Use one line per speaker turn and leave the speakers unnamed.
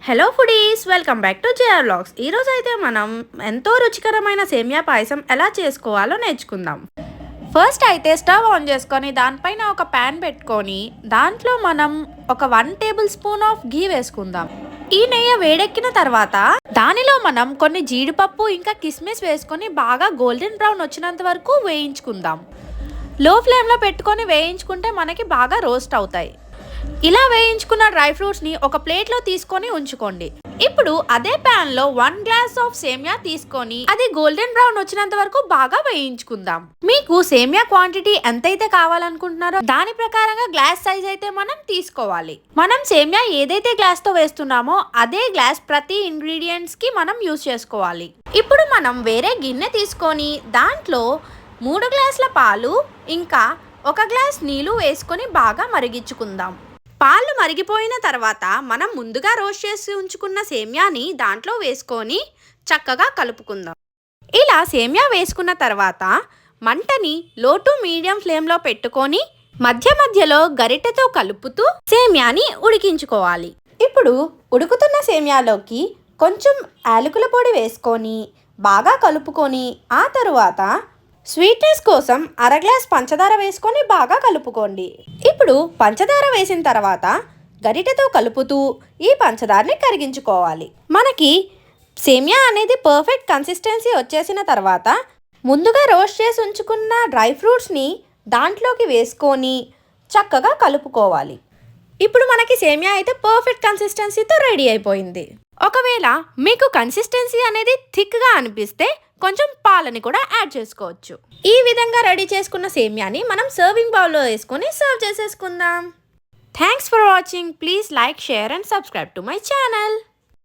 Hello foodies, welcome back to JR vlogs. ఈరోజు అయితే మనం ఎంతో రుచికరమైన సేమియా పాయసం ఎలా చేసుకోవాలో నేర్చుకుందాం. ఫస్ట్ అయితే స్టవ్ ఆన్ చేసుకొని దానిపైన ఒక ప్యాన్ పెట్టుకొని దాంట్లో మనం ఒక 1 టేబుల్ స్పూన్ ఆఫ్ ఘీ వేసుకుందాం. ఈ నెయ్యి వేడెక్కిన తర్వాత దానిలో మనం కొన్ని జీడిపప్పు ఇంకా కిస్మిస్ వేసుకొని బాగా గోల్డెన్ బ్రౌన్ వచ్చినంత వరకు వేయించుకుందాం. లో ఫ్లేమ్లో పెట్టుకొని వేయించుకుంటే మనకి బాగా రోస్ట్ అవుతాయి. ఇలా వేయించుకున్న డ్రై ఫ్రూట్స్ని ఒక ప్లేట్లో తీసుకొని ఉంచుకోండి. ఇప్పుడు అదే ప్యాన్లో 1 గ్లాస్ ఆఫ్ సేమియా తీసుకొని అది గోల్డెన్ బ్రౌన్ వచ్చినంత వరకు బాగా వేయించుకుందాం. మీకు సేమియా క్వాంటిటీ ఎంతైతే కావాలనుకుంటున్నారో దాని ప్రకారంగా గ్లాస్ సైజ్ అయితే మనం తీసుకోవాలి. మనం సేమియా ఏదైతే గ్లాస్తో వేస్తున్నామో అదే గ్లాస్ ప్రతి ఇంగ్రీడియంట్స్ కి మనం యూజ్ చేసుకోవాలి. ఇప్పుడు మనం వేరే గిన్నె తీసుకొని దాంట్లో 3 గ్లాసుల పాలు ఇంకా 1 గ్లాస్ నీళ్లు వేసుకొని బాగా మరిగించుకుందాం. పాలు మరిగిపోయిన తర్వాత మనం ముందుగా రోస్ట్ చేసి ఉంచుకున్న సేమియాని దాంట్లో వేసుకొని చక్కగా కలుపుకుందాం. ఇలా సేమియా వేసుకున్న తర్వాత మంటని లో టు మీడియం ఫ్లేమ్లో పెట్టుకొని మధ్య మధ్యలో గరిటెతో కలుపుతూ సేమియాని ఉడికించుకోవాలి. ఇప్పుడు ఉడుకుతున్న సేమియాలోకి కొంచెం యాలకుల పొడి వేసుకొని బాగా కలుపుకొని ఆ తరువాత స్వీట్నెస్ కోసం 1/2 గ్లాస్ పంచదార వేసుకొని బాగా కలుపుకోండి. ఇప్పుడు పంచదార వేసిన తర్వాత గరిటెతో కలుపుతూ ఈ పంచదారని కరిగించుకోవాలి. మనకి సేమియా అనేది పర్ఫెక్ట్ కన్సిస్టెన్సీ వచ్చేసిన తర్వాత ముందుగా రోస్ట్ చేసి ఉంచుకున్న డ్రై ఫ్రూట్స్ని దాంట్లోకి వేసుకొని చక్కగా కలుపుకోవాలి. ఇప్పుడు మనకి సేమియా అయితే పర్ఫెక్ట్ కన్సిస్టెన్సీతో రెడీ అయిపోయింది. ఒకవేళ మీకు కన్సిస్టెన్సీ అనేది థిక్గా అనిపిస్తే కొంచెం పాలని కూడా యాడ్ చేసుకోవచ్చు. ఈ విధంగా రెడీ చేసుకున్న సేమియాని మనం సర్వింగ్ బౌల్లో వేసుకొని సర్వ్ చేసేసుకుందాం. Thanks for watching. Please like, share and subscribe to my channel.